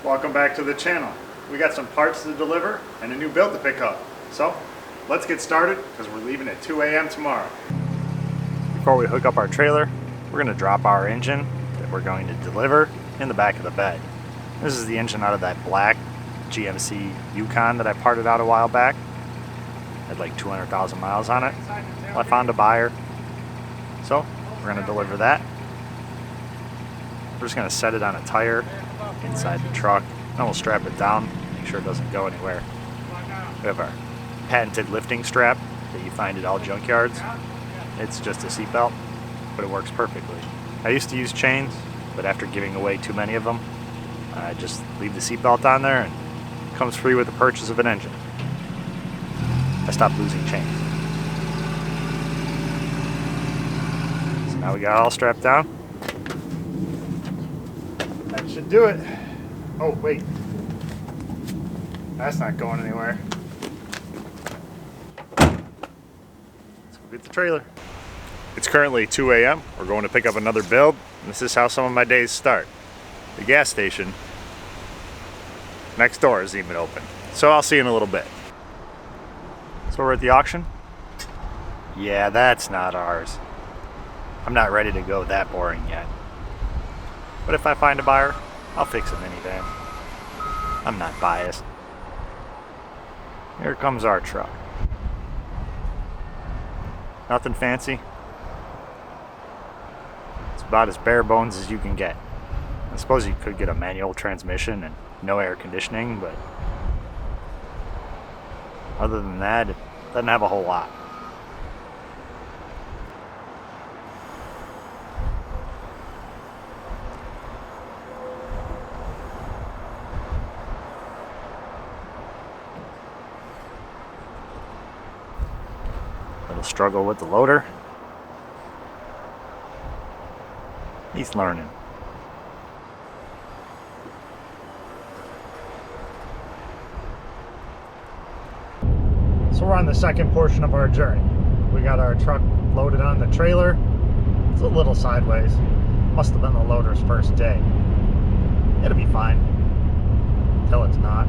Welcome back to the channel. We got some parts to deliver and a new build to pick up. So let's get started because we're leaving at 2 a.m. tomorrow. Before we hook up our trailer, we're going to drop our engine that we're going to deliver in the back of the bed. This is the engine out of that black GMC Yukon that I parted out a while back. Had like 200,000 miles on it. Well, I found a buyer. So we're going to deliver that. We're just going to set it on a tire inside the truck. Then we'll strap it down, make sure it doesn't go anywhere. We have our patented lifting strap that you find at all junkyards. It's just a seatbelt, but it works perfectly. I used to use chains, but after giving away too many of them, I just leave the seatbelt on there and it comes free with the purchase of an engine. I stopped losing chains. So now we got it all strapped down. That should do it. Oh, wait. That's not going anywhere. Let's go get the trailer. It's currently 2 a.m. We're going to pick up another build, and this is how some of my days start. The gas station next door isn't even open. So I'll see you in a little bit. So we're at the auction. Yeah, that's not ours. I'm not ready to go that boring yet. But if I find a buyer, I'll fix a minivan. I'm not biased. Here comes our truck. Nothing fancy. It's about as bare bones as you can get. I suppose you could get a manual transmission and no air conditioning, but other than that, it doesn't have a whole lot. Little struggle with the loader. He's learning. So we're on the second portion of our journey. We got our truck loaded on the trailer. It's a little sideways. Must have been the loader's first day. It'll be fine. Till it's not.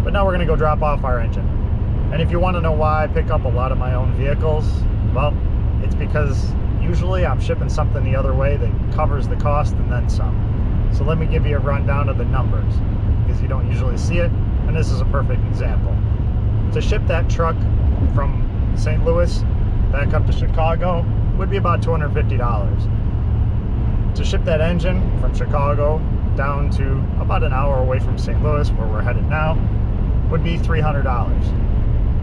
But now we're gonna go drop off our engine. And if you want to know why I pick up a lot of my own vehicles, well, it's because usually I'm shipping something the other way that covers the cost and then some. So let me give you a rundown of the numbers, because you don't usually see it, and this is a perfect example. To ship that truck from St. Louis back up to Chicago would be about $250. To ship that engine from Chicago down to about an hour away from St. Louis, where we're headed now, would be $300.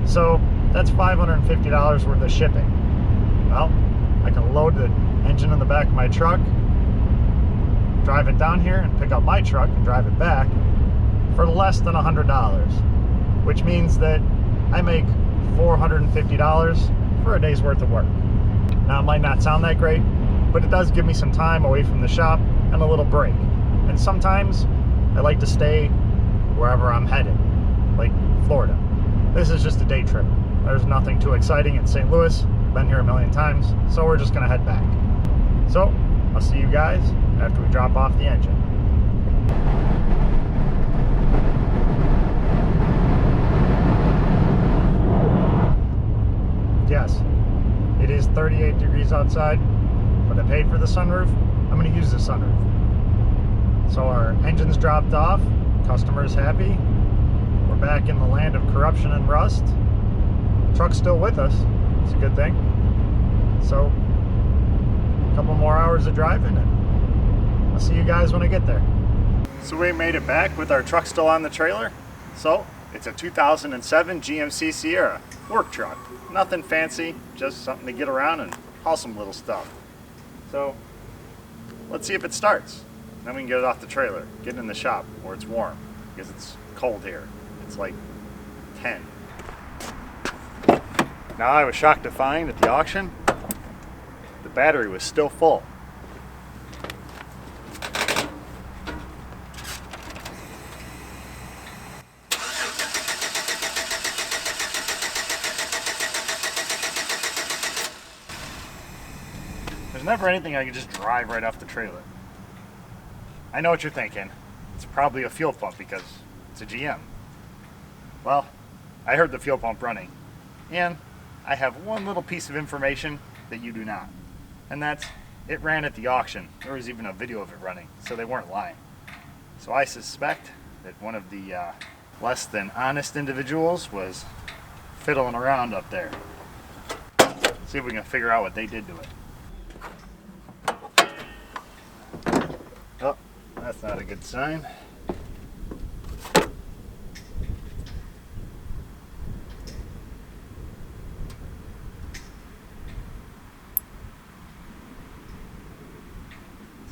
So that's $550 worth of shipping. Well, I can load the engine in the back of my truck, drive it down here and pick up my truck and drive it back for less than $100, which means that I make $450 for a day's worth of work. Now it might not sound that great, but it does give me some time away from the shop and a little break. And sometimes I like to stay wherever I'm headed, like Florida. This is just a day trip. There's nothing too exciting in St. Louis. Been here a million times, so we're just gonna head back. So, I'll see you guys after we drop off the engine. Yes, it is 38 degrees outside, but I paid for the sunroof. I'm gonna use the sunroof. So our engine's dropped off, customer's happy. We're back in the land of corruption and rust. Truck's still with us. It's a good thing. So, a couple more hours of driving and I'll see you guys when I get there. So we made it back with our truck still on the trailer. So, it's a 2007 GMC Sierra work truck. Nothing fancy, just something to get around and haul some little stuff. So, let's see if it starts. Then we can get it off the trailer, get it in the shop where it's warm, because it's cold here. It's like 10. Now I was shocked to find at the auction, the battery was still full. There's never anything I can just drive right off the trailer. I know what you're thinking. it's probably a fuel pump because it's a GM. Well, I heard the fuel pump running, and I have one little piece of information that you do not, and that's it ran at the auction. There was even a video of it running, so they weren't lying. So I suspect that one of the less than honest individuals was fiddling around up there. See if we can figure out what they did to it. Oh, that's not a good sign.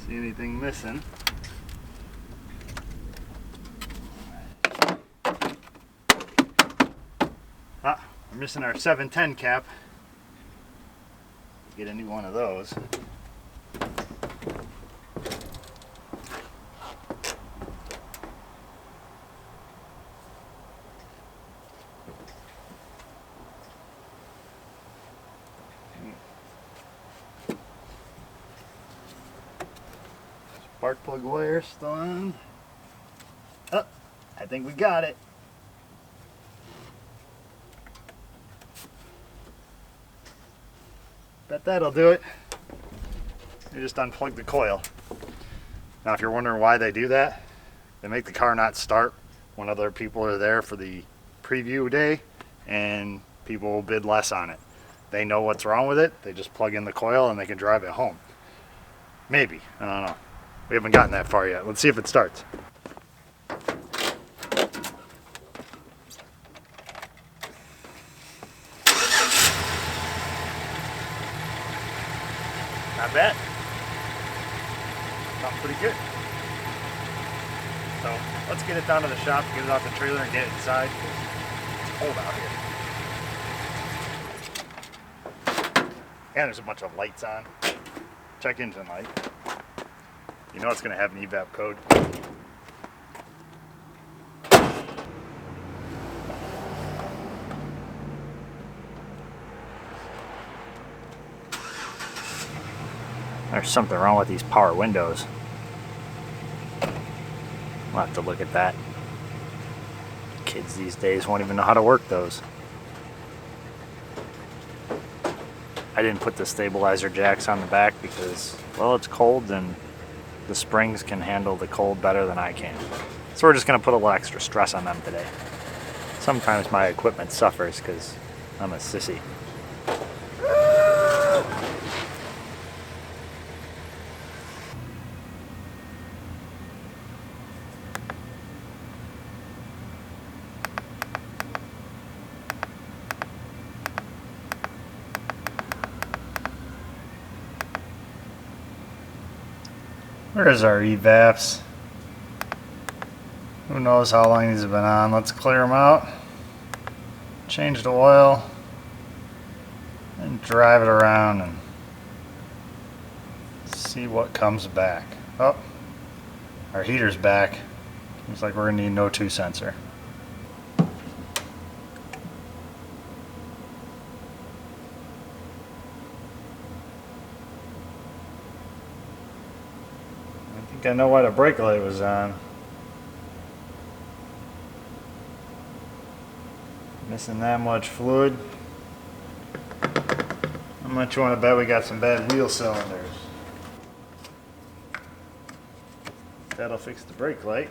See anything missing? Ah, we're missing our 710 cap. Get a new one of those. Spark plug wire still on. Oh, I think we got it. Bet that'll do it. You just unplug the coil. Now if you're wondering why they do that, they make the car not start when other people are there for the preview day and people will bid less on it. They know what's wrong with it, they just plug in the coil and they can drive it home. Maybe, I don't know. We haven't gotten that far yet. Let's see if it starts. Not bad. Sounds pretty good. So let's get it down to the shop, get it off the trailer and get it inside. It's cold out here. And there's a bunch of lights on. Check engine light. You know it's going to have an evap code. There's something wrong with these power windows. We'll have to look at that. Kids these days won't even know how to work those. I didn't put the stabilizer jacks on the back because, well, it's cold and the springs can handle the cold better than I can. So we're just going to put a little extra stress on them today. Sometimes my equipment suffers because I'm a sissy. Where's our evaps? Who knows how long these have been on. Let's clear them out. Change the oil. And drive it around and see what comes back. Oh, our heater's back. Looks like we're going to need no 2 sensor. I think I know why the brake light was on. Missing that much fluid. How much you want to bet we got some bad wheel cylinders? That'll fix the brake light.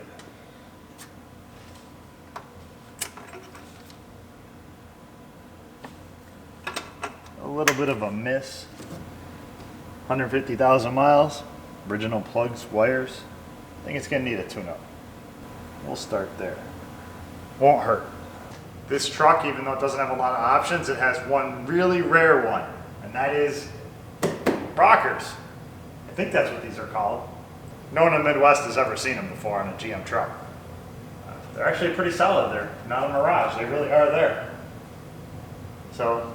A little bit of a miss. 150,000 miles. Original plugs, wires. I think it's going to need a tune-up. We'll start there. Won't hurt. This truck, even though it doesn't have a lot of options, it has one really rare one, and that is rockers. I think that's what these are called. No one in the Midwest has ever seen them before on a GM truck. They're actually pretty solid. They're not a mirage. They really are there. So,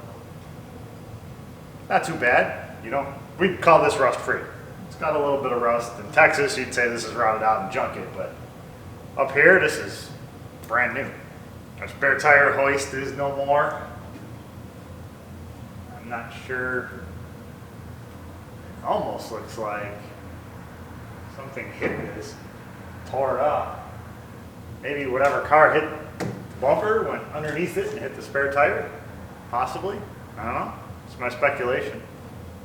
not too bad. You know, we'd call this rust-free. It's got a little bit of rust. In Texas, you'd say this is rotted out and junk it, but up here, this is brand new. Our spare tire hoist is no more. I'm not sure. It almost looks like something hit this tore up. Maybe whatever car hit the bumper went underneath it and hit the spare tire. Possibly. I don't know. It's my speculation.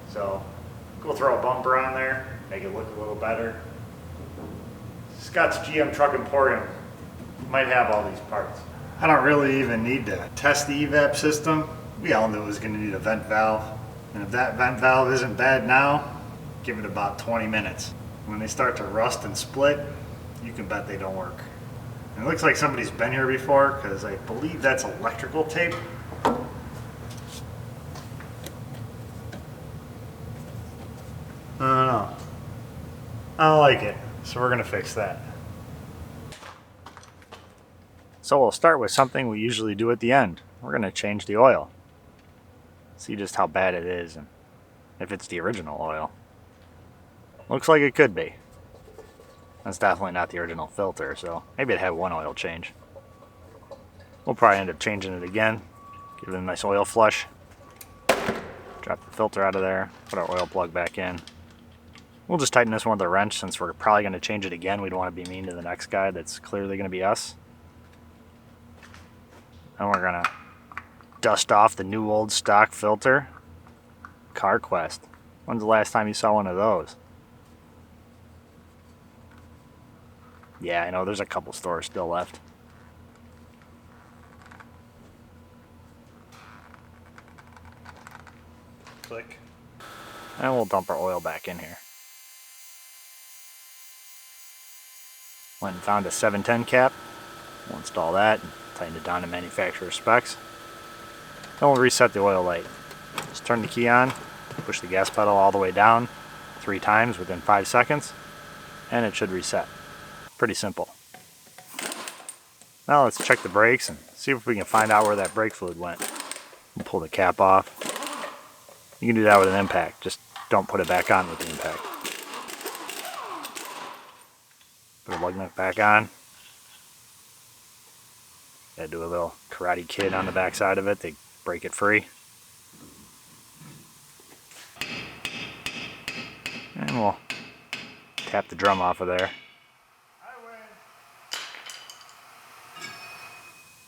So go throw a bumper on there, make it look a little better. Scott's GM Truck Emporium might have all these parts. I don't really even need to test the evap system. We all knew it was going to need a vent valve. And if that vent valve isn't bad now, give it about 20 minutes. When they start to rust and split, you can bet they don't work. And it looks like somebody's been here before because I believe that's electrical tape. I don't know. I don't like it, so we're going to fix that. So we'll start with something we usually do at the end. We're going to change the oil. See just how bad it is and if it's the original oil. Looks like it could be. That's definitely not the original filter, so maybe it had one oil change. We'll probably end up changing it again. Give it a nice oil flush. Drop the filter out of there. Put our oil plug back in. We'll just tighten this one with a wrench since we're probably going to change it again. We don't want to be mean to the next guy that's clearly going to be us. And we're going to dust off the new old stock filter. CarQuest. When's the last time you saw one of those? Yeah, I know there's a couple stores still left. Click. And we'll dump our oil back in here. Went and found a 710 cap. We'll install that and tighten it down to manufacturer specs. Then we'll reset the oil light. Just turn the key on, push the gas pedal all the way down 3 times within 5 seconds, and it should reset. Pretty simple. Now let's check the brakes and see if we can find out where that brake fluid went. We'll pull the cap off. You can do that with an impact, just don't put it back on with the impact. Put the lug nut back on. Gotta do a little Karate Kid on the back side of it to break it free. And we'll tap the drum off of there.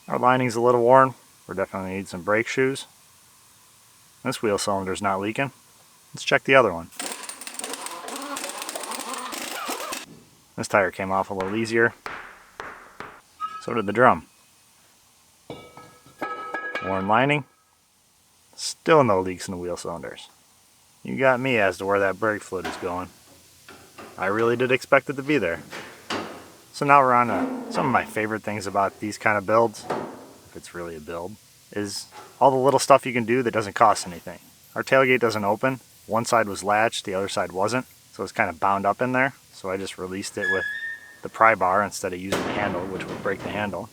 Our lining's a little worn. We're definitely need some brake shoes. This wheel cylinder's not leaking. Let's check the other one. This tire came off a little easier. So did the drum. Worn lining. Still no leaks in the wheel cylinders. You got me as to where that brake fluid is going. I really did expect it to be there. So now we're on to some of my favorite things about these kind of builds, if it's really a build, is all the little stuff you can do that doesn't cost anything. Our tailgate doesn't open. One side was latched, the other side wasn't, so it's kind of bound up in there. So I just released it with the pry bar instead of using the handle, which would break the handle.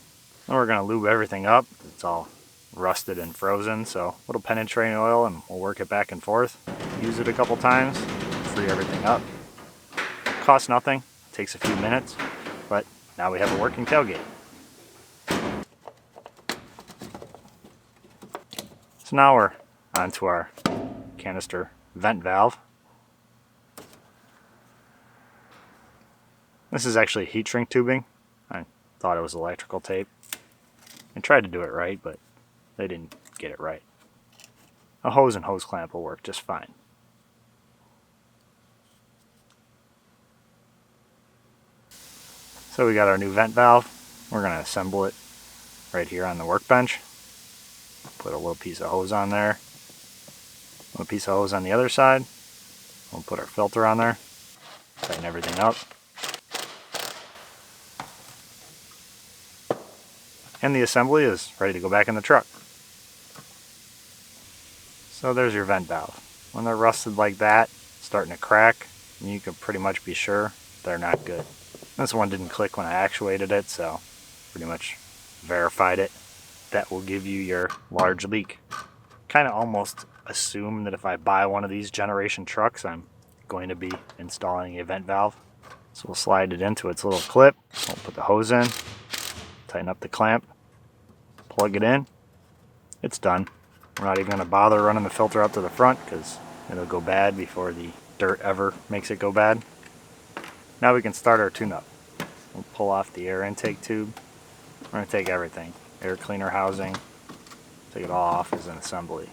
Then we're going to lube everything up. It's all rusted and frozen, so a little penetrating oil and we'll work it back and forth. Use it a couple times, free everything up. Costs nothing, takes a few minutes, but now we have a working tailgate. So now we're on to our canister vent valve. This is actually heat shrink tubing. I thought it was electrical tape. I tried to do it right, but they didn't get it right. A hose and hose clamp will work just fine. So we got our new vent valve. We're going to assemble it right here on the workbench. Put a little piece of hose on there. A piece of hose on the other side. We'll put our filter on there. Tighten everything up. And the assembly is ready to go back in the truck. So there's your vent valve. When they're rusted like that, starting to crack, you can pretty much be sure they're not good. This one didn't click when I actuated it, so pretty much verified it. That will give you your large leak. Kind of almost assume that if I buy one of these generation trucks, I'm going to be installing a vent valve. So we'll slide it into its little clip. We'll put the hose in, tighten up the clamp, plug it in. It's done. We're not even going to bother running the filter up to the front because it'll go bad before the dirt ever makes it go bad. Now we can start our tune-up. We'll pull off the air intake tube. We're going to take everything. Air cleaner housing. Take it all off as an assembly.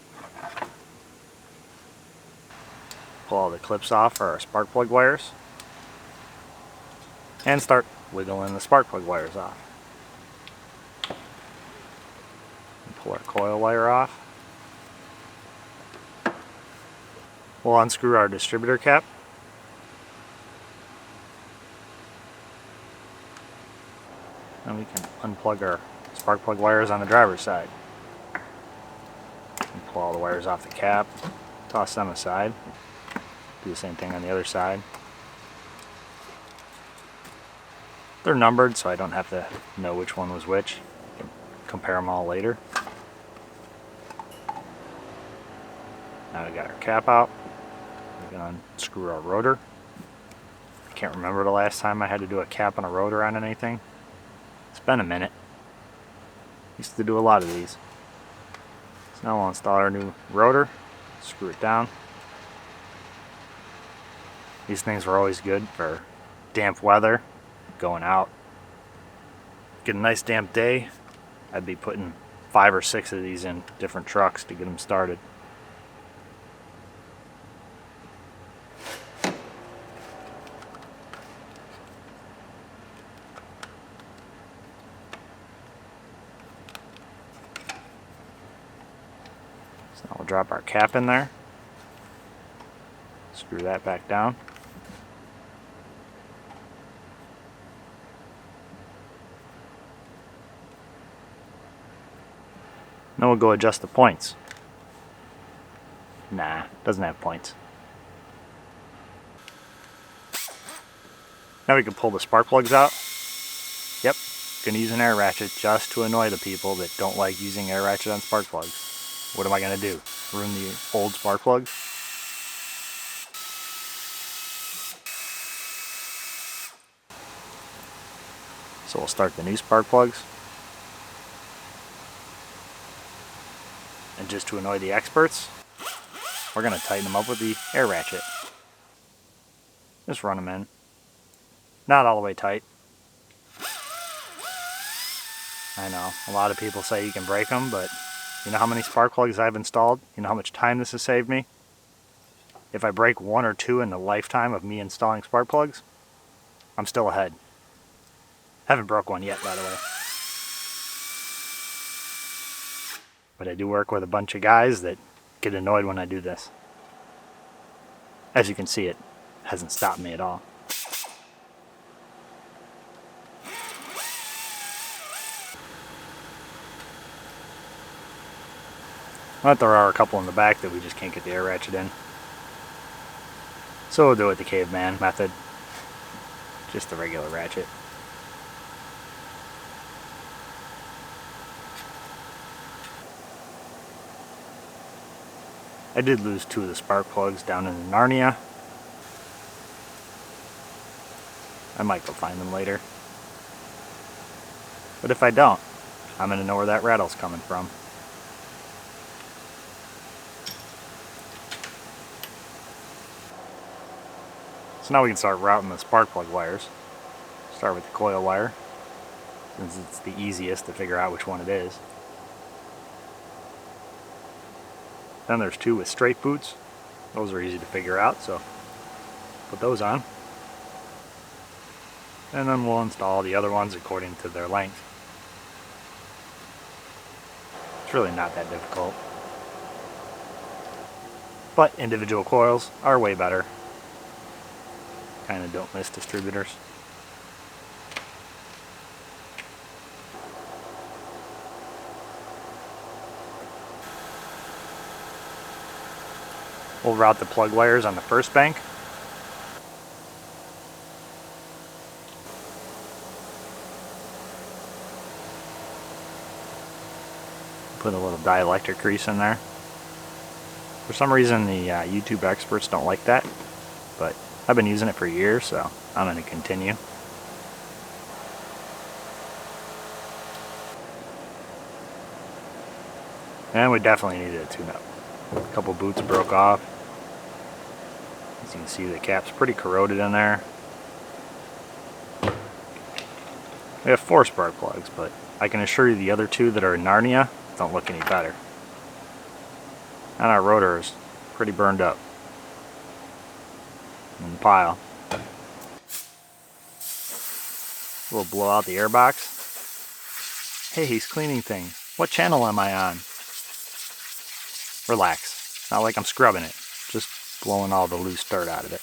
Pull all the clips off for our spark plug wires. And start wiggling the spark plug wires off. And pull our coil wire off. We'll unscrew our distributor cap. And we can unplug our spark plug wires on the driver's side. And pull all the wires off the cap, toss them aside. Do the same thing on the other side. They're numbered, so I don't have to know which one was which. I can compare them all later. Now we got our cap out. We're going to unscrew our rotor. I can't remember the last time I had to do a cap and a rotor on anything. It's been a minute. Used to do a lot of these. So now we'll install our new rotor. Screw it down. These things were always good for damp weather, going out. Get a nice damp day, I'd be putting 5 or 6 of these in different trucks to get them started. So now we'll drop our cap in there. Screw that back down. Now we'll go adjust the points. Nah, doesn't have points. Now we can pull the spark plugs out. Yep, gonna use an air ratchet just to annoy the people that don't like using air ratchet on spark plugs. What am I gonna do? Ruin the old spark plugs? So we'll start the new spark plugs. And just to annoy the experts, we're going to tighten them up with the air ratchet. Just run them in. Not all the way tight. I know, a lot of people say you can break them, but you know how many spark plugs I've installed? You know how much time this has saved me? If I break 1 or 2 in the lifetime of me installing spark plugs, I'm still ahead. Haven't broke one yet, by the way. But I do work with a bunch of guys that get annoyed when I do this. As you can see, it hasn't stopped me at all. But there are a couple in the back that we just can't get the air ratchet in. So we'll do it the caveman method. Just the regular ratchet. I did lose 2 of the spark plugs down in Narnia. I might go find them later. But if I don't, I'm going to know where that rattle's coming from. So now we can start routing the spark plug wires. Start with the coil wire, since it's the easiest to figure out which one it is. Then there's 2 with straight boots. Those are easy to figure out, so put those on. And then we'll install the other ones according to their length. It's really not that difficult. But individual coils are way better. Kind of don't miss distributors. We'll route the plug wires on the first bank. Put a little dielectric grease in there. For some reason the YouTube experts don't like that, but I've been using it for years, so I'm going to continue. And we definitely needed a tune-up. A couple boots broke off. As you can see, the cap's pretty corroded in there. We have 4 spark plugs, but I can assure you the other 2 that are in Narnia don't look any better. And our rotor is pretty burned up in the pile. We'll blow out the airbox. Hey, he's cleaning things. What channel am I on? Relax. Not like I'm scrubbing it. Just blowing all the loose dirt out of it.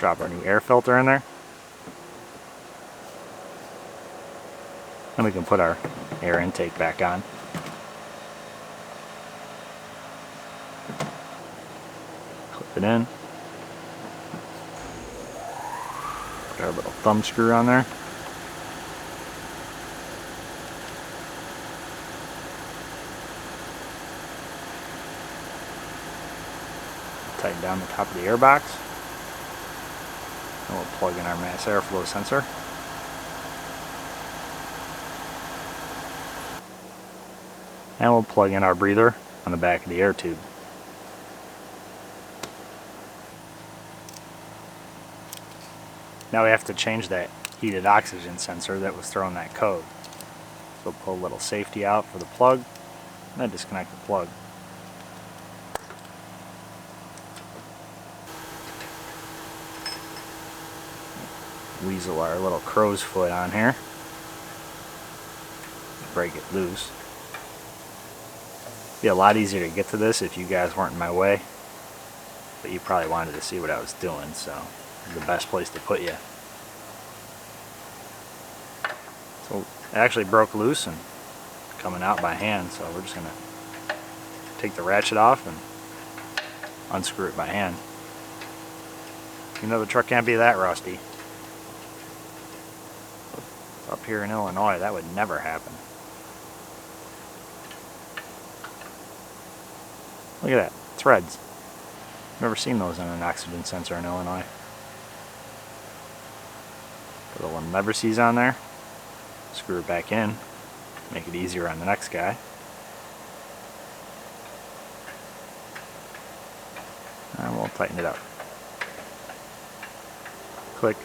Drop our new air filter in there. And we can put our air intake back on. Clip it in. Put our little thumb screw on there. Tighten down the top of the airbox. And we'll plug in our mass airflow sensor. And we'll plug in our breather on the back of the air tube. Now we have to change that heated oxygen sensor that was throwing that code. So we'll pull a little safety out for the plug, and then disconnect the plug. Weasel our little crow's foot on here. Break it loose. It'd be a lot easier to get to this if you guys weren't in my way, but you probably wanted to see what I was doing, so this is the best place to put you. So it actually broke loose and coming out by hand, so we're just gonna take the ratchet off and unscrew it by hand. You know the truck can't be that rusty. Up here in Illinois, that would never happen. Look at that, threads. Never seen those on an oxygen sensor in Illinois. Put a little lever sees on there. Screw it back in. Make it easier on the next guy. And we'll tighten it up. Click.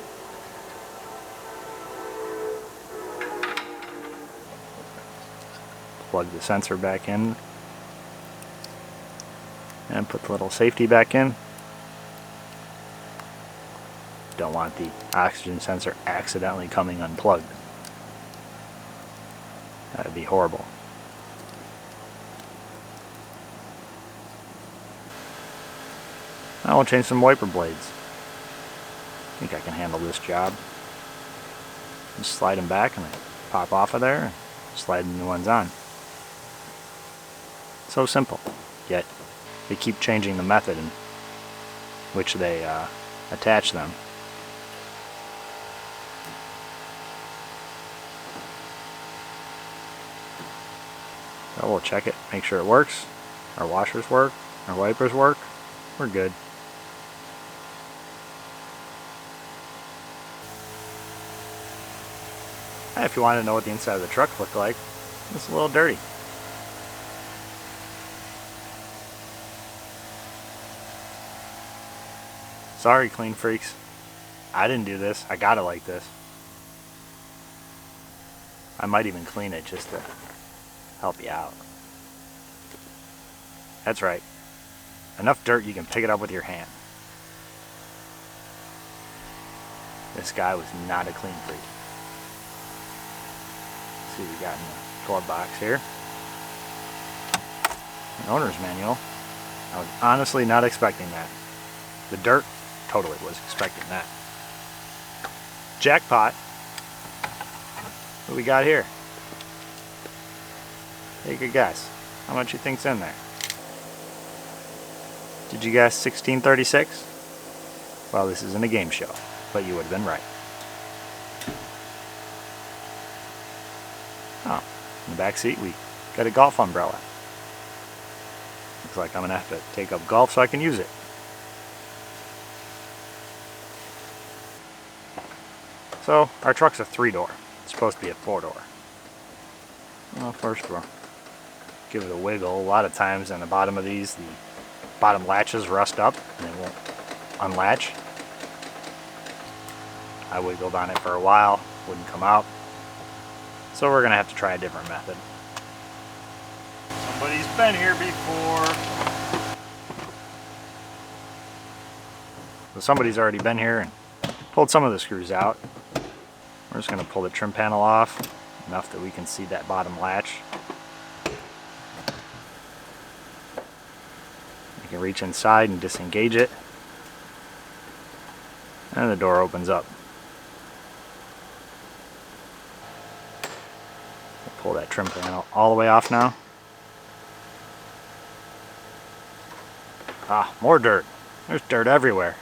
Plug the sensor back in. And put the little safety back in. Don't want the oxygen sensor accidentally coming unplugged. That would be horrible. Now we'll change some wiper blades. I think I can handle this job. Just slide them back and they pop off of there and slide the new ones on. So simple, yet they keep changing the method in which they attach them. So we'll check it, make sure it works. Our washers work, our wipers work, we're good. And if you want to know what the inside of the truck looked like, it's a little dirty. Sorry, clean freaks. I didn't do this. I got it like this. I might even clean it just to help you out. That's right. Enough dirt you can pick it up with your hand. This guy was not a clean freak. Let's see what we got in the glove box here. An owner's manual. I was honestly not expecting that. The dirt, totally was expecting that. Jackpot. What do we got here? Take a guess. How much you think's in there? Did you guess 1636? Well, this isn't a game show, but you would have been right. Oh, in the back seat we got a golf umbrella. Looks like I'm gonna have to take up golf so I can use it. So, our truck's a 3-door. It's supposed to be a 4-door. Well, first we'll give it a wiggle. A lot of times on the bottom of these, the bottom latches rust up and they won't unlatch. I wiggled on it for a while, wouldn't come out. So we're gonna have to try a different method. Somebody's been here before. So somebody's already been here and pulled some of the screws out. We're just gonna pull the trim panel off, enough that we can see that bottom latch. You can reach inside and disengage it. And the door opens up. We'll pull that trim panel all the way off now. Ah, more dirt. There's dirt everywhere.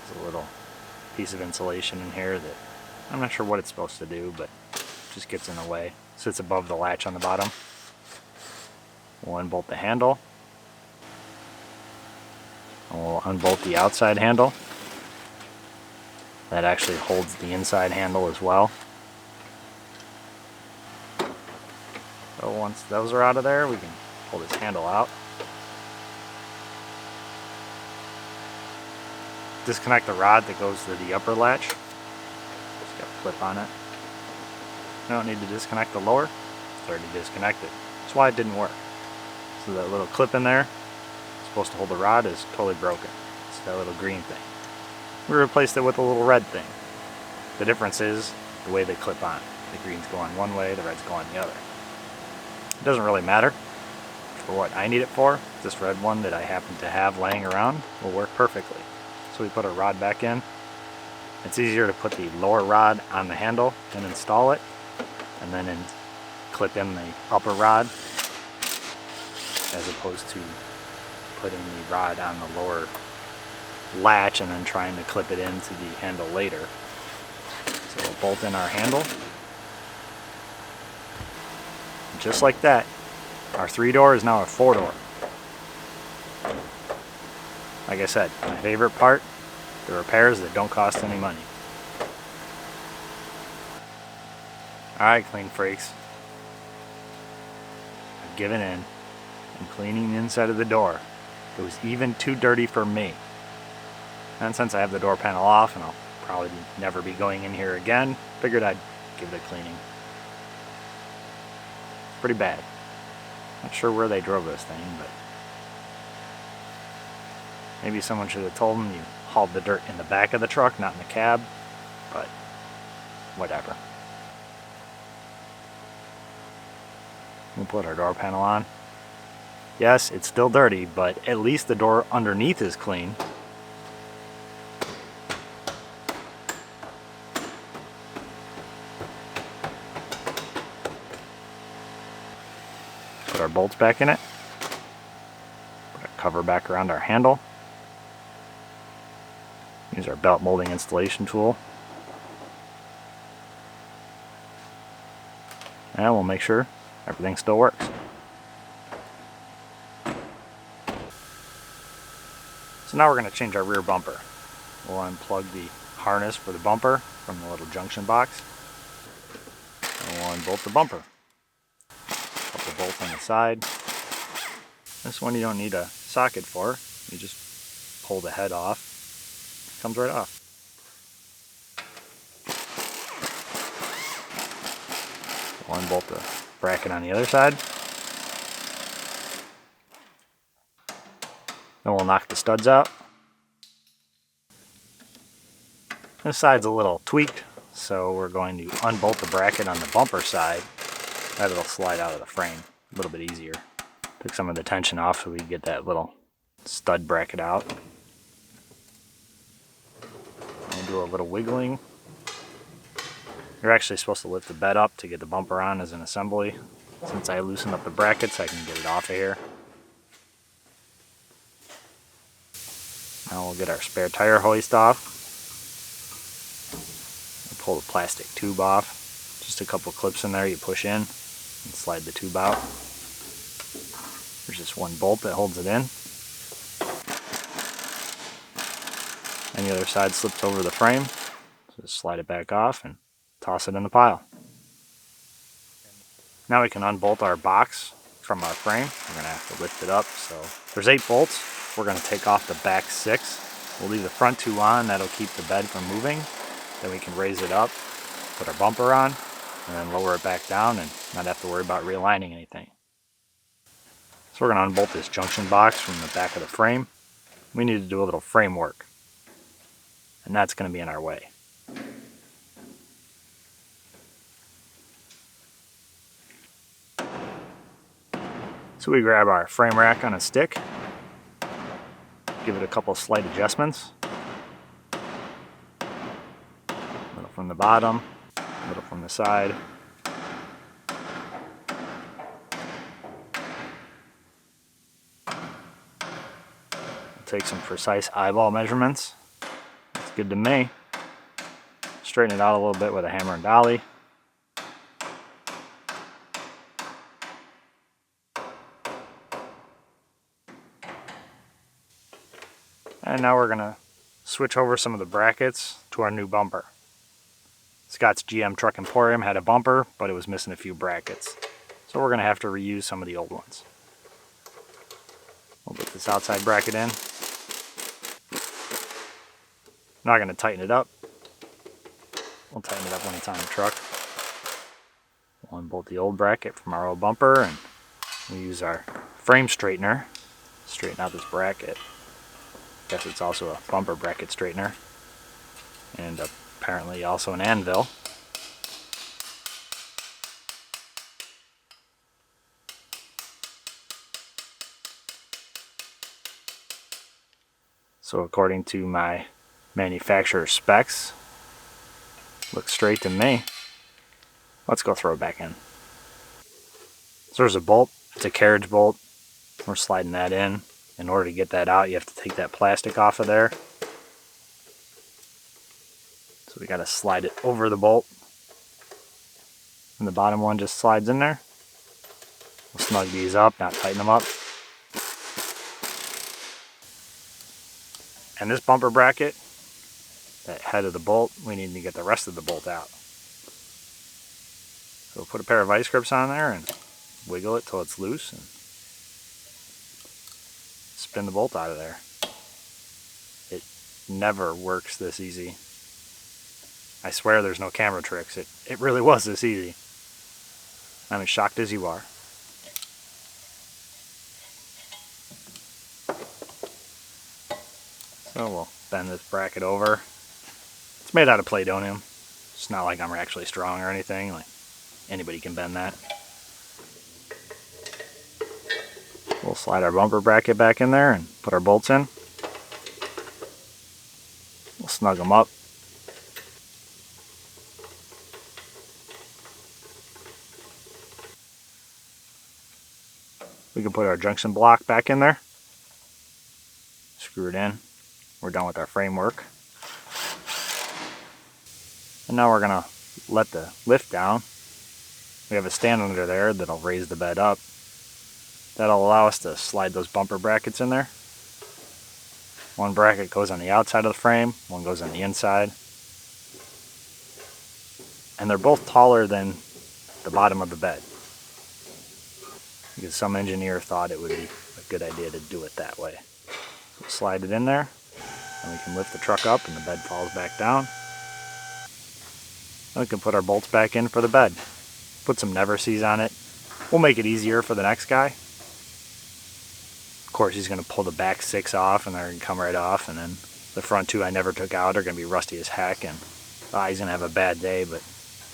There's a little piece of insulation in here that I'm not sure what it's supposed to do, but it just gets in the way. Sits above the latch on the bottom. We'll unbolt the handle. And we'll unbolt the outside handle. That actually holds the inside handle as well. So once those are out of there, we can pull this handle out. Disconnect the rod that goes to the upper latch. Just got a clip on it. You don't need to disconnect the lower. It's already disconnected. That's why it didn't work. So that little clip in there, supposed to hold the rod, is totally broken. It's that little green thing. We replaced it with a little red thing. The difference is the way they clip on. The green's going one way, the red's going the other. It doesn't really matter for what I need it for. This red one that I happen to have laying around will work perfectly. So we put our rod back in. It's easier to put the lower rod on the handle and install it, and then clip in the upper rod, as opposed to putting the rod on the lower latch and then trying to clip it into the handle later. So we'll bolt in our handle. Just like that, our 3-door is now a 4-door. Like I said, my favorite part, the repairs that don't cost any money. Alright, clean freaks. I've given in and cleaning the inside of the door. It was even too dirty for me. And since I have the door panel off and I'll probably never be going in here again, figured I'd give it a cleaning. Pretty bad. Not sure where they drove this thing, but maybe someone should have told them you hauled the dirt in the back of the truck, not in the cab, but whatever. We'll put our door panel on. Yes, it's still dirty, but at least the door underneath is clean. Put our bolts back in it. Put a cover back around our handle. Use our belt molding installation tool. And we'll make sure everything still works. So now we're going to change our rear bumper. We'll unplug the harness for the bumper from the little junction box. And we'll unbolt the bumper. Couple bolts on the side. This one you don't need a socket for. You just pull the head off. It comes right off. We'll unbolt the bracket on the other side. Then we'll knock the studs out. This side's a little tweaked, so we're going to unbolt the bracket on the bumper side. That'll slide out of the frame a little bit easier. Took some of the tension off so we can get that little stud bracket out. We'll do a little wiggling. You're actually supposed to lift the bed up to get the bumper on as an assembly. Since I loosened up the brackets, I can get it off of here. Now we'll get our spare tire hoist off. We'll pull the plastic tube off. Just a couple clips in there you push in and slide the tube out. There's just one bolt that holds it in. And the other side slips over the frame. So just slide it back off and toss it in the pile. Now we can unbolt our box from our frame. We're going to have to lift it up. So there's 8 bolts. we're going to take off the back 6. We'll leave the front 2 on. That'll keep the bed from moving. Then we can raise it up, put our bumper on, and then lower it back down and not have to worry about realigning anything. So we're going to unbolt this junction box from the back of the frame. We need to do a little frame work, and that's going to be in our way. So we grab our frame rack on a stick, give it a couple slight adjustments. A little from the bottom, a little from the side. Take some precise eyeball measurements. That's good to me. Straighten it out a little bit with a hammer and dolly. And now we're going to switch over some of the brackets to our new bumper. Scott's GM Truck Emporium had a bumper, but it was missing a few brackets. So we're going to have to reuse some of the old ones. We'll put this outside bracket in. Not going to tighten it up. We'll tighten it up when it's on the truck. We'll unbolt the old bracket from our old bumper, and we use our frame straightener to straighten out this bracket. I guess it's also a bumper bracket straightener, and apparently also an anvil. So according to my manufacturer's specs, looks straight to me. Let's go throw it back in. So there's a bolt. It's a carriage bolt. We're sliding that in. In order to get that out, you have to take that plastic off of there. So we got to slide it over the bolt. And the bottom one just slides in there. We'll snug these up, not tighten them up. And this bumper bracket, that head of the bolt, we need to get the rest of the bolt out. So we'll put a pair of vice grips on there and wiggle it till it's loose and spin the bolt out of there. It never works this easy. I swear there's no camera tricks. It really was this easy. I'm as shocked as you are. So we'll bend this bracket over. It's made out of Play-Doh. It's not like I'm actually strong or anything. Like anybody can bend that. We'll slide our bumper bracket back in there and put our bolts in. We'll snug them up. We can put our junction block back in there. Screw it in. We're done with our framework. And now we're going to let the lift down. We have a stand under there that'll raise the bed up. That'll allow us to slide those bumper brackets in there. One bracket goes on the outside of the frame, one goes on the inside. And they're both taller than the bottom of the bed, because some engineer thought it would be a good idea to do it that way. So we'll slide it in there, and we can lift the truck up and the bed falls back down. And we can put our bolts back in for the bed. Put some never sees on it. We'll make it easier for the next guy. Of course, he's going to pull the back 6 off and they're going to come right off, and then the front 2 I never took out are going to be rusty as heck, and he's going to have a bad day, but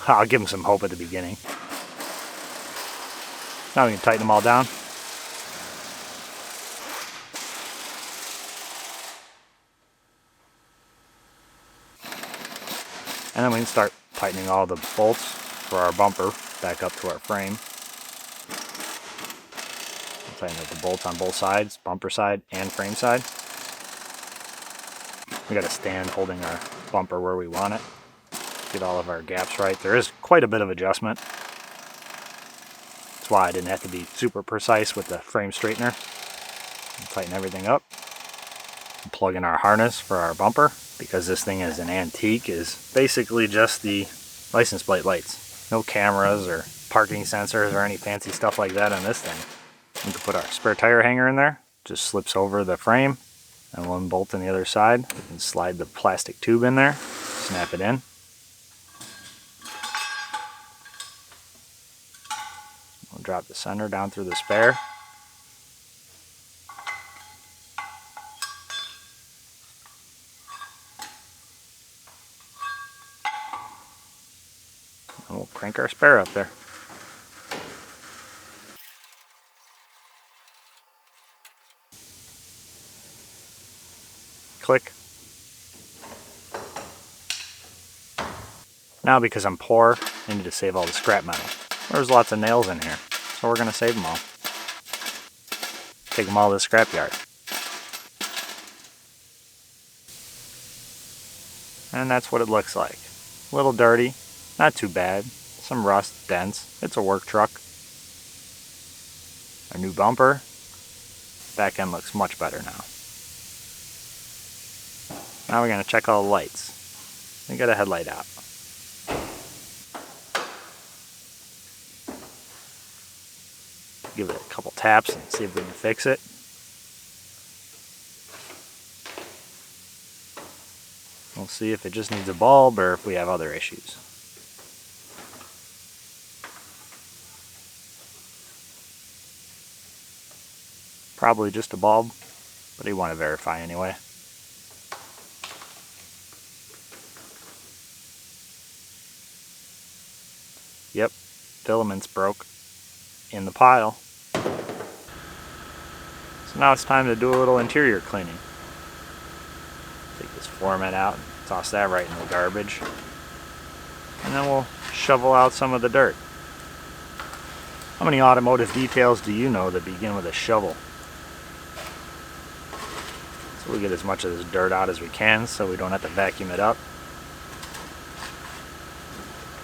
I'll give him some hope at the beginning. Now we can tighten them all down. And then we can start tightening all the bolts for our bumper back up to our frame. We'll tighten up the bolts on both sides, bumper side and frame side. We got a stand holding our bumper where we want it. Get all of our gaps right. There is quite a bit of adjustment. That's why I didn't have to be super precise with the frame straightener. Tighten everything up. Plug in our harness for our bumper, because this thing is an antique, is basically just the license plate lights. No cameras or parking sensors or any fancy stuff like that on this thing. We can put our spare tire hanger in there. just slips over the frame, and one bolt on the other side. And slide the plastic tube in there, snap it in. We'll drop the center down through the spare. And we'll crank our spare up there. Click. Now, because I'm poor, I need to save all the scrap metal. There's lots of nails in here, so we're going to save them all. Take them all to the scrapyard. And that's what it looks like. A little dirty, not too bad. Some rust, dents. It's a work truck. Our new bumper. Back end looks much better now. Now we're going to check all the lights. We got a headlight out. Give it a couple taps and see if we can fix it. We'll see if it just needs a bulb or if we have other issues. Probably just a bulb, but you want to verify anyway. Yep, filament's broke in the pile. So now it's time to do a little interior cleaning. Take this floor mat out and toss that right in the garbage. And then we'll shovel out some of the dirt. How many automotive details do you know that begin with a shovel? So we'll get as much of this dirt out as we can so we don't have to vacuum it up.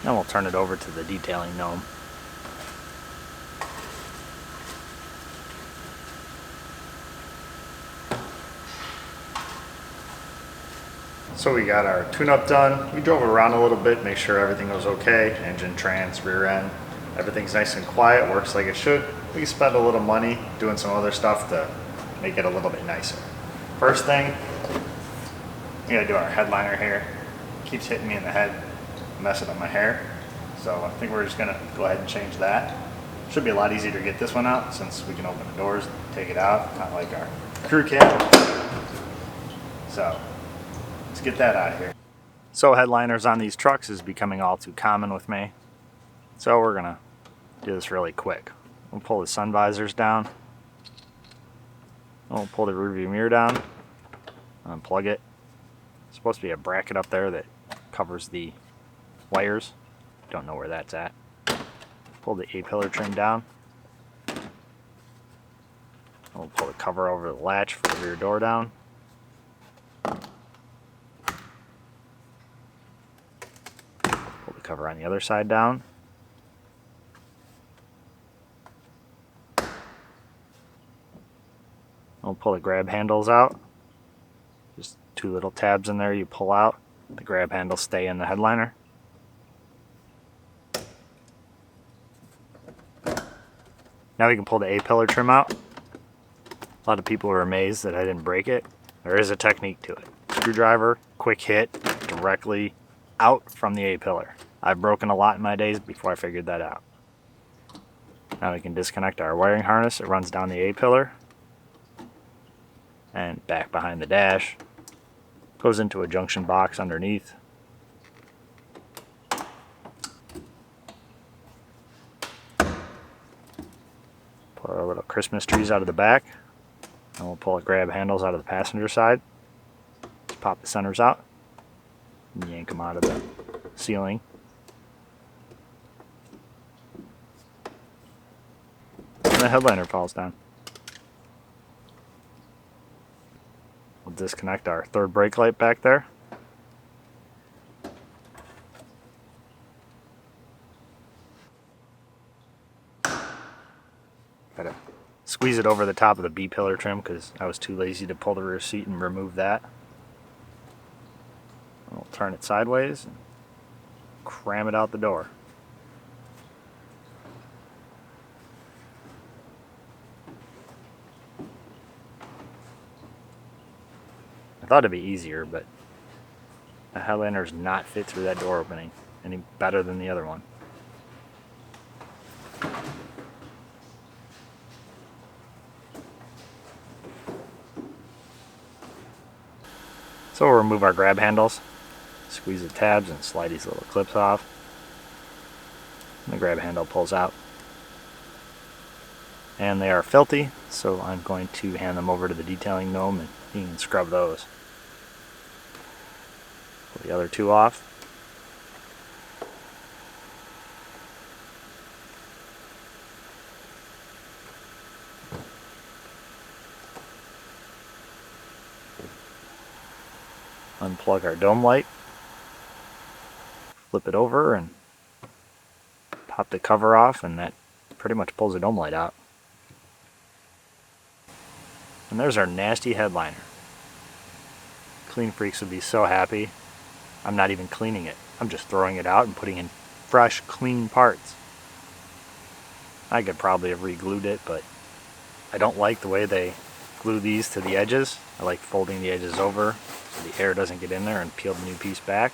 Then we'll turn it over to the detailing gnome. So we got our tune-up done. We drove around a little bit, make sure everything was okay. Engine, trans, rear end, everything's nice and quiet, works like it should. We spend a little money doing some other stuff to make it a little bit nicer. First thing, we gotta do our headliner here. Keeps hitting me in the head, messing up my hair. So I think we're just gonna go ahead and change that. Should be a lot easier to get this one out since we can open the doors, take it out, kind of like our crew cab. So let's get that out of here. So headliners on these trucks is becoming all too common with me. So we're gonna do this really quick. We'll pull the sun visors down. We'll pull the rearview mirror down, unplug it. There's supposed to be a bracket up there that covers the wires. Don't know where that's at. Pull the A-pillar trim down. We'll pull the cover over the latch for the rear door down. Pull the cover on the other side down. We'll pull the grab handles out. Just two little tabs in there you pull out. The grab handles stay in the headliner. Now we can pull the A-pillar trim out. A lot of people are amazed that I didn't break it. There is a technique to it. Screwdriver, quick hit, directly out from the A-pillar. I've broken a lot in my days before I figured that out. Now we can disconnect our wiring harness. It runs down the A-pillar and back behind the dash. Goes into a junction box underneath. Pull our little Christmas trees out of the back. And we'll pull the grab handles out of the passenger side. Just pop the centers out. And yank them out of the ceiling. And the headliner falls down. We'll disconnect our third brake light back there. Gotta squeeze it over the top of the B-pillar trim because I was too lazy to pull the rear seat and remove that. We'll turn it sideways and cram it out the door. thought it'd be easier, but the headliner's not fit through that door opening any better than the other one. So we'll remove our grab handles, squeeze the tabs and slide these little clips off. And the grab handle pulls out. And they are filthy, so I'm going to hand them over to the detailing gnome and he can scrub those. Pull the other two off. Unplug our dome light, flip it over and pop the cover off, and that pretty much pulls the dome light out. And there's our nasty headliner. Clean freaks would be so happy. I'm not even cleaning it. I'm just throwing it out and putting in fresh, clean parts. I could probably have re-glued it, but I don't like the way they glue these to the edges. I like folding the edges over so the air doesn't get in there and peel the new piece back.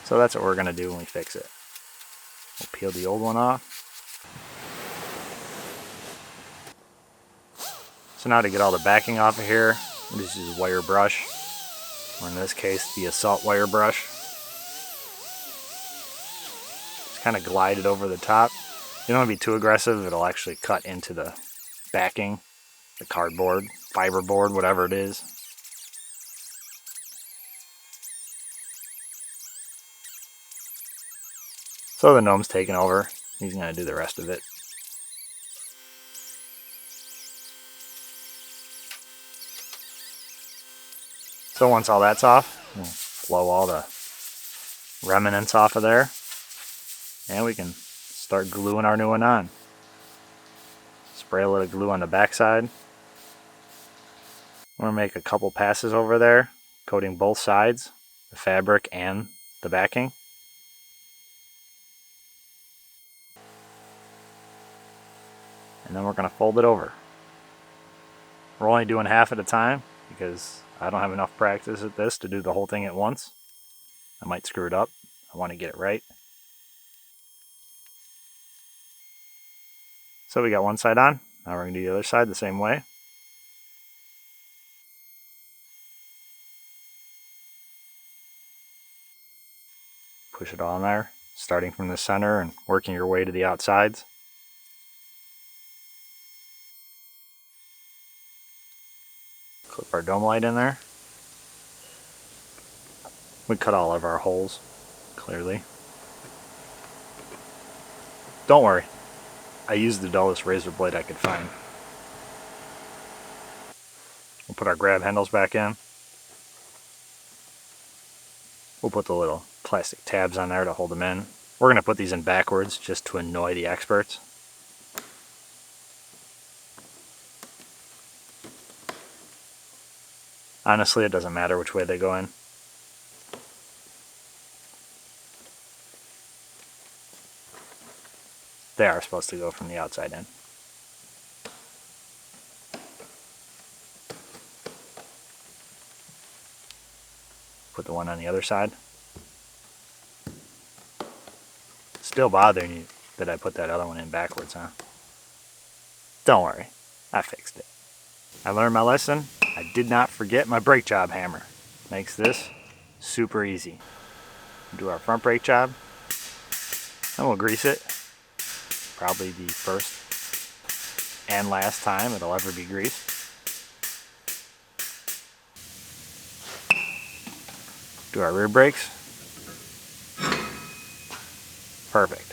So that's what we're going to do when we fix it. We'll peel the old one off. So now to get all the backing off of here, we'll just use a wire brush, or in this case the assault wire brush. Just kind of glide it over the top. You don't want to be too aggressive, it'll actually cut into the backing, the cardboard, fiberboard, whatever it is. So the gnome's taking over. He's going to do the rest of it. So once all that's off, we'll blow all the remnants off of there. And we can start gluing our new one on. Spray a little glue on the backside. We're going to make a couple passes over there, coating both sides, the fabric and the backing. And then we're going to fold it over. We're only doing half at a time because I don't have enough practice at this to do the whole thing at once. I might screw it up. I want to get it right. So we got one side on. Now we're going to do the other side the same way. Push it all in there, starting from the center and working your way to the outsides. Clip our dome light in there. We cut all of our holes, clearly. Don't worry, I used the dullest razor blade I could find. We'll put our grab handles back in. We'll put the little plastic tabs on there to hold them in. We're going to put these in backwards just to annoy the experts. Honestly, it doesn't matter which way they go in. They are supposed to go from the outside in. Put the one on the other side. Still bothering you that I put that other one in backwards, huh? Don't worry, I fixed it. I learned my lesson. I did not forget my brake job hammer. Makes this super easy. Do our front brake job, and we'll grease it. Probably the first and last time it'll ever be greased. Do our rear brakes. Perfect.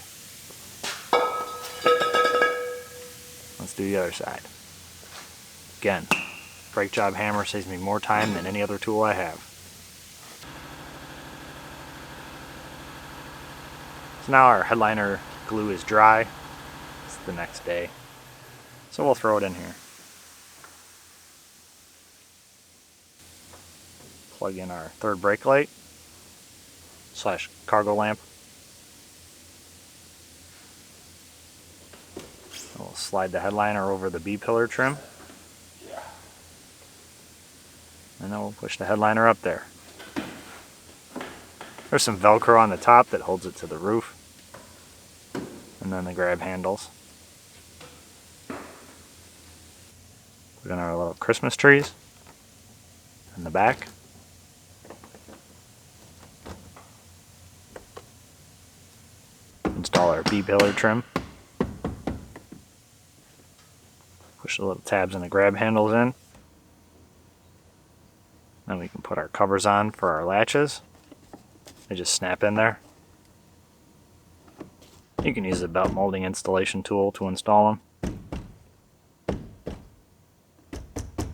Let's do the other side. Again, brake job hammer saves me more time than any other tool I have. So now our headliner glue is dry. It's the next day. So we'll throw it in here. Plug in our third brake light / cargo lamp. We'll slide the headliner over the B-pillar trim. and then we'll push the headliner up there. There's some Velcro on the top that holds it to the roof, and then the grab handles. Put in our little Christmas trees in the back. Install our B-pillar trim. Push the little tabs and the grab handles in. Then we can put our covers on for our latches. They just snap in there. You can use the belt molding installation tool to install them.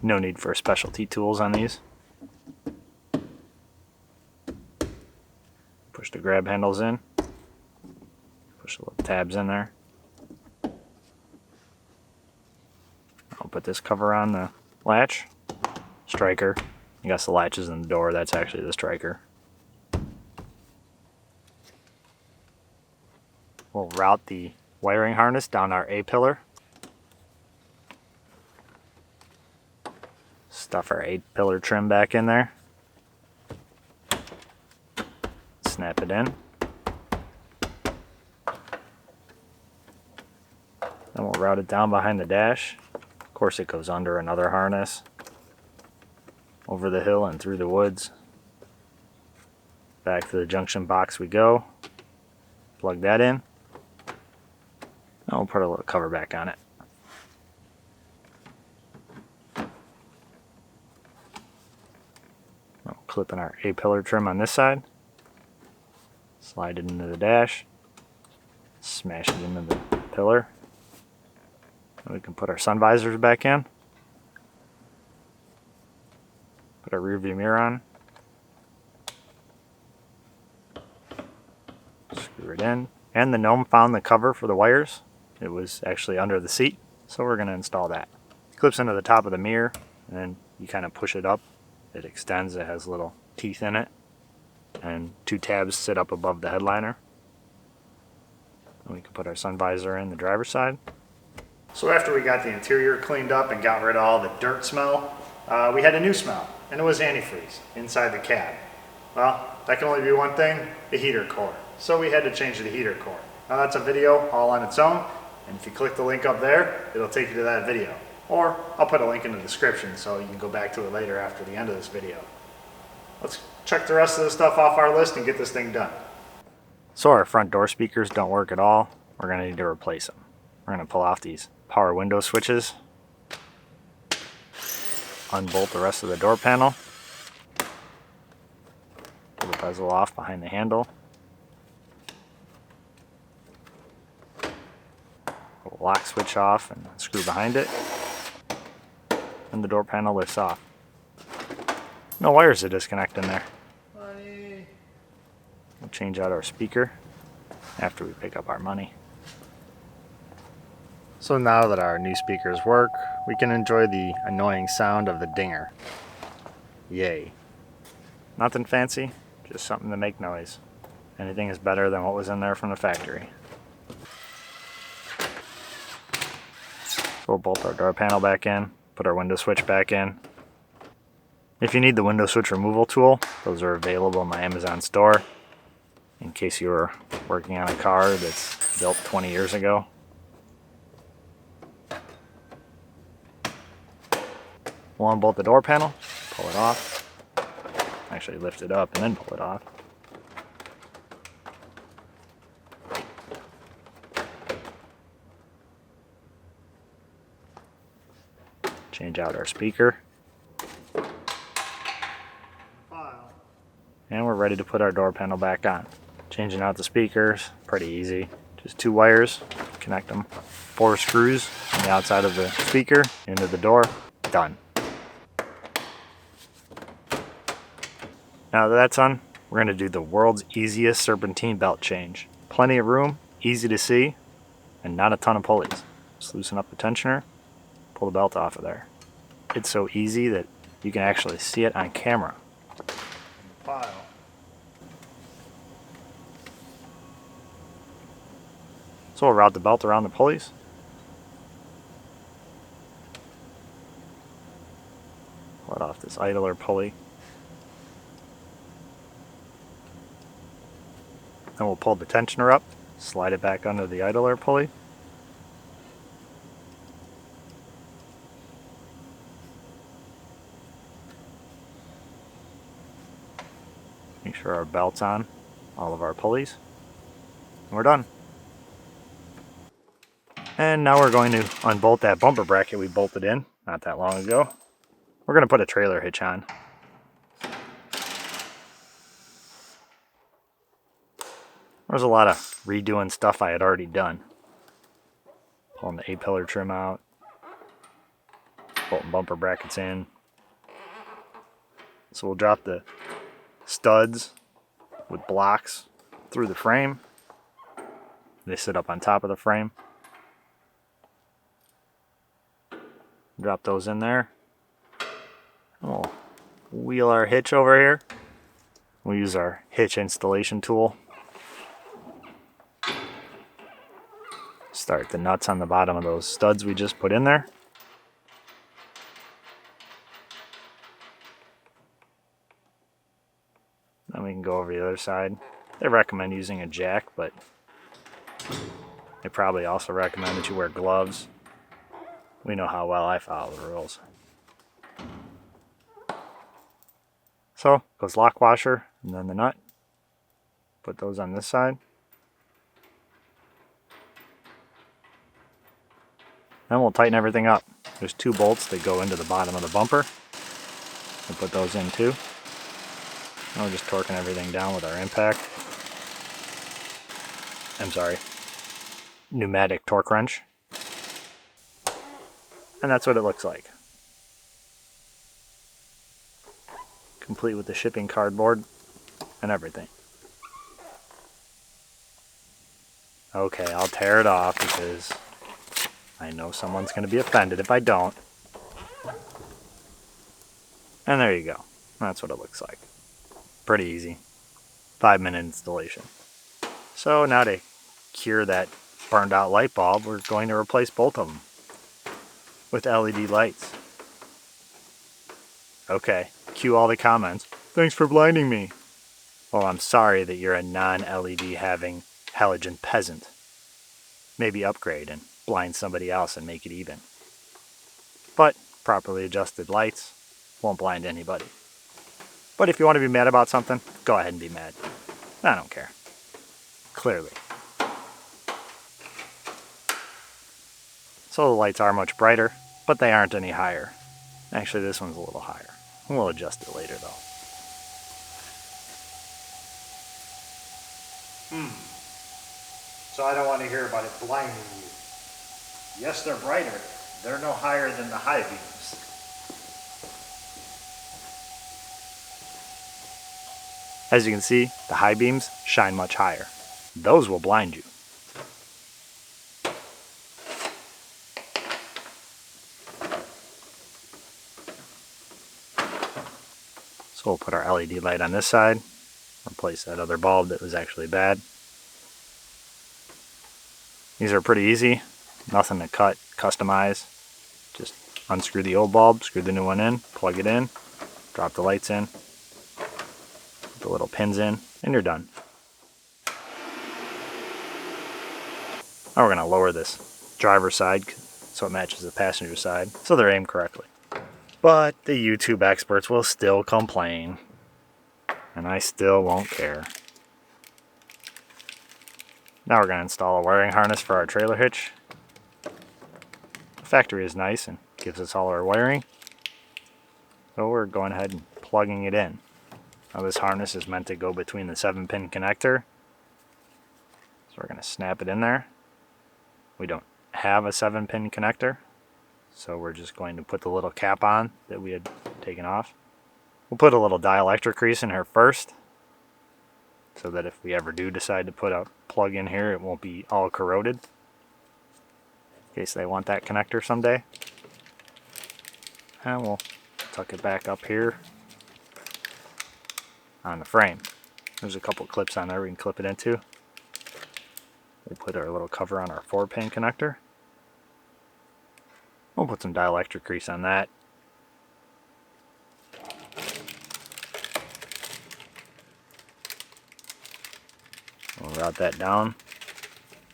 No need for specialty tools on these. Push the grab handles in. Push the little tabs in there. I'll put this cover on the latch. Striker. You got the latches in the door, that's actually the striker. We'll route the wiring harness down our A-pillar. Stuff our A-pillar trim back in there. Snap it in. Then we'll route it down behind the dash. Of course it goes under another harness. Over the hill and through the woods. Back to the junction box we go. Plug that in. And we'll put a little cover back on it. We'll clip in our A-pillar trim on this side. Slide it into the dash. Smash it into the pillar. And we can put our sun visors back in. Put our rear view mirror on. Screw it in. And the gnome found the cover for the wires. It was actually under the seat, so we're going to install that. It clips into the top of the mirror, and then you kind of push it up. It extends, it has little teeth in it. And 2 tabs sit up above the headliner. And we can put our sun visor in the driver's side. So after we got the interior cleaned up and got rid of all the dirt smell, we had a new smell, and it was antifreeze inside the cab. Well, that can only be one thing, the heater core. So we had to change the heater core. Now that's a video all on its own, and if you click the link up there, it'll take you to that video. Or I'll put a link in the description so you can go back to it later after the end of this video. Let's check the rest of the stuff off our list and get this thing done. So our front door speakers don't work at all. We're going to need to replace them. We're going to pull off these power window switches. Unbolt the rest of the door panel. Pull the bezel off behind the handle. Pull the lock switch off and screw behind it. And the door panel lifts off. No wires to disconnect in there. Money. We'll change out our speaker after we pick up our money. So now that our new speakers work, we can enjoy the annoying sound of the dinger. Yay. Nothing fancy, just something to make noise. Anything is better than what was in there from the factory. So we'll bolt our door panel back in, put our window switch back in. If you need the window switch removal tool, those are available in my Amazon store. In case you were working on a car that's built 20 years ago. We'll unbolt the door panel, pull it off. Actually lift it up and then pull it off. Change out our speaker. And we're ready to put our door panel back on. Changing out the speakers, pretty easy. Just 2 wires, connect them. 4 screws on the outside of the speaker into the door, done. Now that that's done, we're going to do the world's easiest serpentine belt change. Plenty of room, easy to see, and not a ton of pulleys. Just loosen up the tensioner, pull the belt off of there. It's so easy that you can actually see it on camera. File. So we'll route the belt around the pulleys. Pull it off the this idler pulley. Then we'll pull the tensioner up, slide it back under the idler pulley. Make sure our belt's on all of our pulleys. And we're done. And now we're going to unbolt that bumper bracket we bolted in not that long ago. We're going to put a trailer hitch on. There's a lot of redoing stuff I had already done. Pulling the A-pillar trim out, bolting bumper brackets in. So we'll drop the studs with blocks through the frame. They sit up on top of the frame. Drop those in there. We'll wheel our hitch over here. We'll use our hitch installation tool. Start the nuts on the bottom of those studs we just put in there. Then we can go over the other side. They recommend using a jack, but they probably also recommend that you wear gloves. We know how well I follow the rules. So, goes lock washer and then the nut. Put those on this side. Then we'll tighten everything up. There's 2 bolts that go into the bottom of the bumper. We'll put those in too. Now we're just torquing everything down with our impact. Pneumatic torque wrench. And that's what it looks like. Complete with the shipping cardboard and everything. Okay, I'll tear it off because I know someone's going to be offended if I don't. And there you go. That's what it looks like. Pretty easy. 5-minute installation. So now to cure that burned out light bulb, we're going to replace both of them with LED lights. Okay, cue all the comments. Thanks for blinding me. Well, I'm sorry that you're a non-LED having halogen peasant. Maybe upgrade and blind somebody else and make it even. But properly adjusted lights won't blind anybody. But if you want to be mad about something, go ahead and be mad. I don't care. Clearly. So the lights are much brighter, but they aren't any higher. Actually, this one's a little higher. We'll adjust it later, though. So I don't want to hear about it blinding you. Yes, they're brighter. They're no higher than the high beams. As you can see, the high beams shine much higher. Those will blind you. So we'll put our LED light on this side, replace that other bulb that was actually bad. These are pretty easy, nothing to cut, customize. Just unscrew the old bulb, screw the new one in, plug it in, drop the lights in, put the little pins in, and you're done. Now we're going to lower this driver's side so it matches the passenger side so they're aimed correctly. But the YouTube experts will still complain, and I still won't care. Now we're going to install a wiring harness for our trailer hitch. The factory is nice and gives us all our wiring. So we're going ahead and plugging it in. Now this harness is meant to go between the 7-pin connector. So we're going to snap it in there. We don't have a 7-pin connector, so we're just going to put the little cap on that we had taken off. We'll put a little dielectric grease in here first, so that if we ever do decide to put a plug in here, it won't be all corroded, in case they want that connector someday. And we'll tuck it back up here on the frame. There's a couple clips on there we can clip it into. We'll put our little cover on our 4-pin connector. We'll put some dielectric grease on that. We'll route that down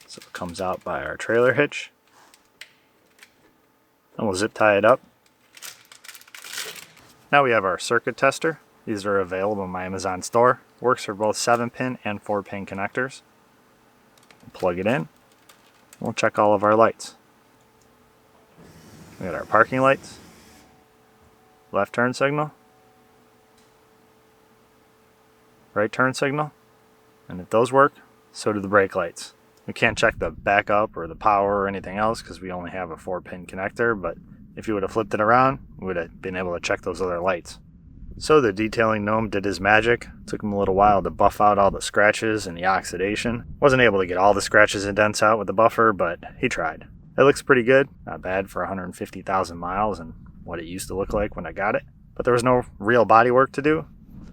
so it comes out by our trailer hitch. And we'll zip tie it up. Now we have our circuit tester. These are available in my Amazon store. Works for both 7-pin and 4-pin connectors. We'll plug it in. We'll check all of our lights. We got our parking lights, left turn signal, right turn signal, and if those work, so do the brake lights. We can't check the backup or the power or anything else because we only have a 4-pin connector, but if you would have flipped it around, we would have been able to check those other lights. So the detailing gnome did his magic. Took him a little while to buff out all the scratches and the oxidation. Wasn't able to get all the scratches and dents out with the buffer, but he tried. It looks pretty good. Not bad for 150,000 miles and what it used to look like when I got it. But there was no real body work to do.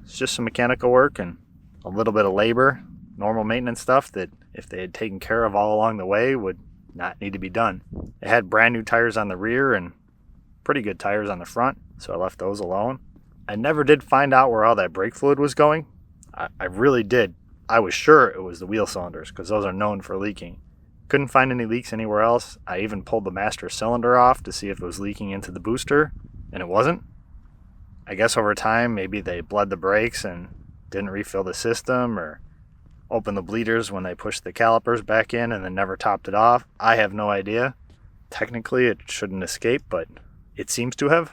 It's just some mechanical work and a little bit of labor, normal maintenance stuff that if they had taken care of all along the way would not need to be done. It had brand new tires on the rear and pretty good tires on the front, so I left those alone. I never did find out where all that brake fluid was going. I really did. I was sure it was the wheel cylinders because those are known for leaking. Couldn't find any leaks anywhere else. I even pulled the master cylinder off to see if it was leaking into the booster, and it wasn't. I guess over time, maybe they bled the brakes and didn't refill the system, or opened the bleeders when they pushed the calipers back in and then never topped it off. I have no idea. Technically, it shouldn't escape, but it seems to have.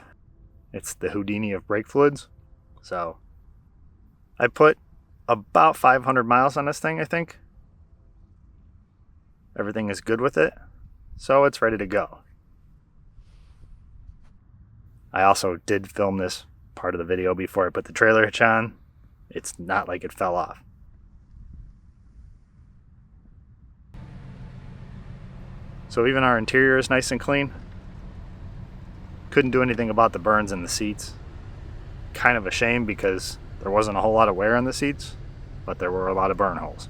It's the Houdini of brake fluids. So, I put about 500 miles on this thing, I think. Everything is good with it, so it's ready to go. I also did film this part of the video before I put the trailer hitch on. It's not like it fell off. So even our interior is nice and clean. Couldn't do anything about the burns in the seats. Kind of a shame because there wasn't a whole lot of wear on the seats, but there were a lot of burn holes.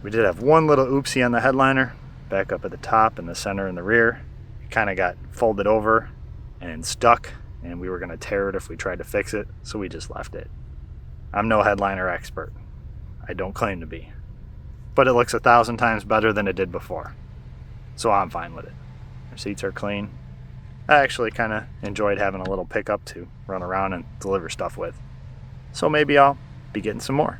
We did have one little oopsie on the headliner, back up at the top and the center and the rear. It kind of got folded over and stuck, and we were going to tear it if we tried to fix it, so we just left it. I'm no headliner expert. I don't claim to be. But it looks 1,000 times better than it did before. So I'm fine with it. Our seats are clean. I actually kind of enjoyed having a little pickup to run around and deliver stuff with. So maybe I'll be getting some more.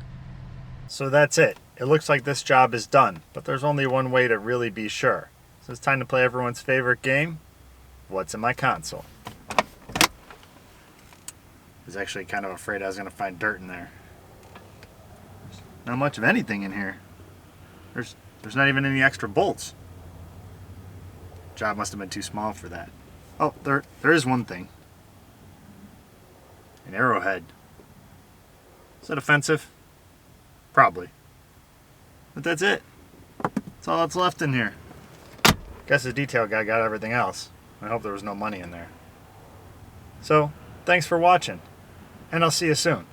So that's it. It looks like this job is done, but there's only one way to really be sure. So it's time to play everyone's favorite game, What's in My Console? I was actually kind of afraid I was going to find dirt in there. There's not much of anything in here. There's not even any extra bolts. Job must have been too small for that. Oh, there is one thing. An arrowhead. Is that offensive? Probably. But that's it. That's all that's left in here. Guess the detail guy got everything else. I hope there was no money in there. So, thanks for watching, and I'll see you soon.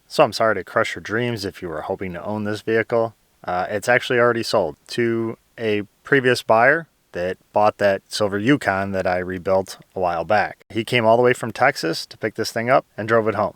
So I'm sorry to crush your dreams if you were hoping to own this vehicle. It's actually already sold to a previous buyer that bought that silver Yukon that I rebuilt a while back. He came all the way from Texas to pick this thing up and drove it home.